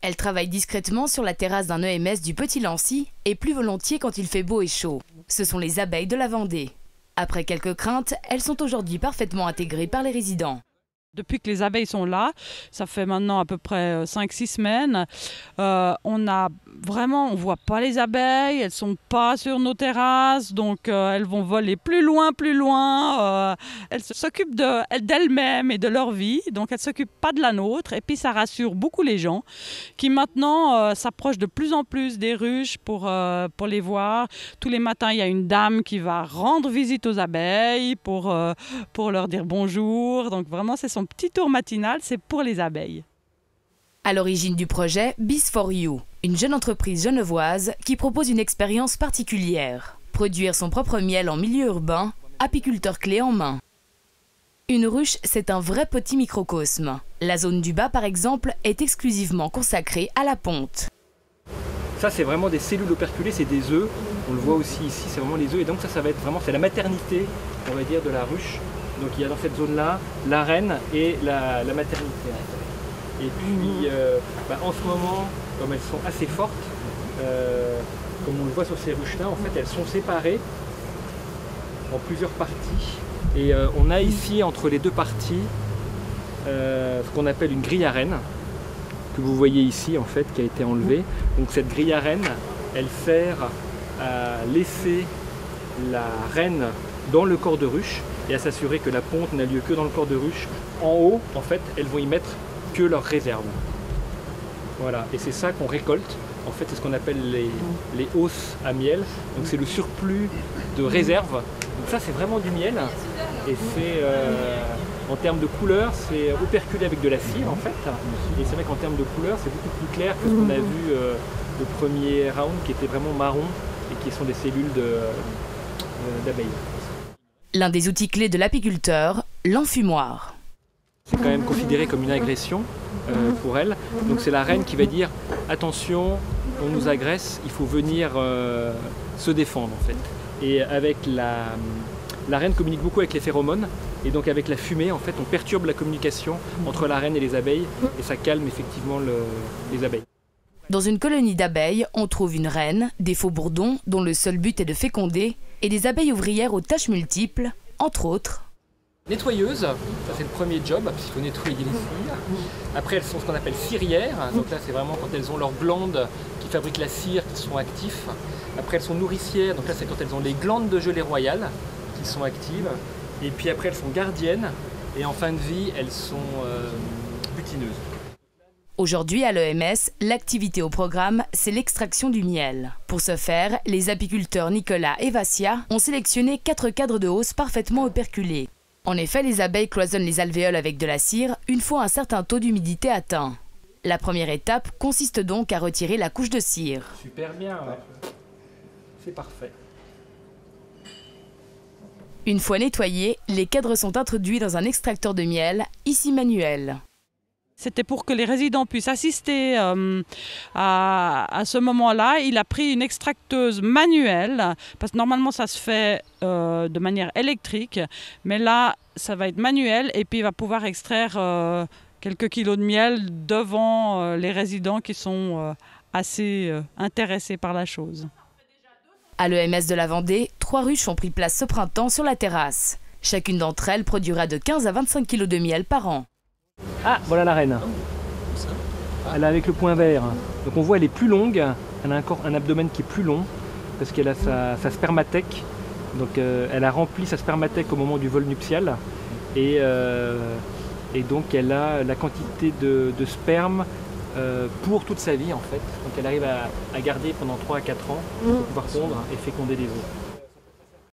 Elle travaille discrètement sur la terrasse d'un EMS du Petit Lancy et plus volontiers quand il fait beau et chaud. Ce sont les abeilles de la Vendée. Après quelques craintes, elles sont aujourd'hui parfaitement intégrées par les résidents. Depuis que les abeilles sont là, ça fait maintenant à peu près 5-6 semaines, on voit pas les abeilles, elles sont pas sur nos terrasses, donc elles vont voler plus loin. Elles s'occupent d'elles-mêmes et de leur vie, donc elles s'occupent pas de la nôtre. Et puis ça rassure beaucoup les gens qui maintenant s'approchent de plus en plus des ruches pour les voir. Tous les matins, il y a une dame qui va rendre visite aux abeilles pour leur dire bonjour. Donc vraiment, c'est son petit tour matinal, c'est pour les abeilles. À l'origine du projet Bees for You, une jeune entreprise genevoise qui propose une expérience particulière. Produire son propre miel en milieu urbain, apiculteur clé en main. Une ruche, c'est un vrai petit microcosme. La zone du bas, par exemple, est exclusivement consacrée à la ponte. Ça, c'est vraiment des cellules operculées, c'est des œufs. On le voit aussi ici, c'est vraiment les œufs. Et donc ça va être vraiment, c'est la maternité, on va dire, de la ruche. Donc il y a dans cette zone-là la reine et la maternité. Et puis en ce moment, comme elles sont assez fortes, comme on le voit sur ces ruches-là, en fait elles sont séparées en plusieurs parties. Et on a ici entre les deux parties ce qu'on appelle une grille à reine, que vous voyez ici en fait, qui a été enlevée. Donc cette grille à reine, elle sert à laisser la reine dans le corps de ruche et à s'assurer que la ponte n'a lieu que dans le corps de ruche. En haut, en fait, elles vont y mettre que leurs réserves. Voilà, et c'est ça qu'on récolte. En fait, c'est ce qu'on appelle les hausses à miel. Donc c'est le surplus de réserve. Donc ça, c'est vraiment du miel. Et c'est, en termes de couleur, c'est operculé avec de la cire, en fait. Et c'est vrai qu'en termes de couleur, c'est beaucoup plus clair que ce qu'on a vu le premier round, qui était vraiment marron et qui sont des cellules d'abeilles. L'un des outils clés de l'apiculteur, l'enfumoir. C'est quand même considéré comme une agression pour elle. Donc c'est la reine qui va dire « Attention, on nous agresse, il faut venir se défendre en fait ». Et avec la reine communique beaucoup avec les phéromones. Et donc avec la fumée, en fait, on perturbe la communication entre la reine et les abeilles. Et ça calme effectivement les abeilles. Dans une colonie d'abeilles, on trouve une reine, des faux bourdons dont le seul but est de féconder, et des abeilles ouvrières aux tâches multiples, entre autres. Nettoyeuse, ça c'est le premier job, parce qu'il faut nettoyer les cires. Après elles sont ce qu'on appelle cirières, donc là c'est vraiment quand elles ont leurs glandes qui fabriquent la cire qui sont actifs. Après elles sont nourricières, donc là c'est quand elles ont les glandes de gelée royale qui sont actives. Et puis après elles sont gardiennes, et en fin de vie elles sont butineuses. Aujourd'hui, à l'EMS, l'activité au programme, c'est l'extraction du miel. Pour ce faire, les apiculteurs Nicolas et Vassia ont sélectionné 4 cadres de hausse parfaitement operculés. En effet, les abeilles cloisonnent les alvéoles avec de la cire une fois un certain taux d'humidité atteint. La première étape consiste donc à retirer la couche de cire. Super bien, ouais. C'est parfait. Une fois nettoyés, les cadres sont introduits dans un extracteur de miel, ici manuel. C'était pour que les résidents puissent assister à ce moment-là. Il a pris une extracteuse manuelle, parce que normalement ça se fait de manière électrique, mais là ça va être manuel et puis il va pouvoir extraire quelques kilos de miel devant les résidents qui sont assez intéressés par la chose. À l'EMS de la Vendée, 3 ruches ont pris place ce printemps sur la terrasse. Chacune d'entre elles produira de 15 à 25 kilos de miel par an. Ah, voilà la reine. Elle est avec le point vert. Donc on voit elle est plus longue, elle a encore un abdomen qui est plus long parce qu'elle a sa spermathèque. Donc elle a rempli sa spermathèque au moment du vol nuptial et donc elle a la quantité de sperme pour toute sa vie en fait. Donc elle arrive à garder pendant 3 à 4 ans pour pouvoir pondre et féconder des œufs.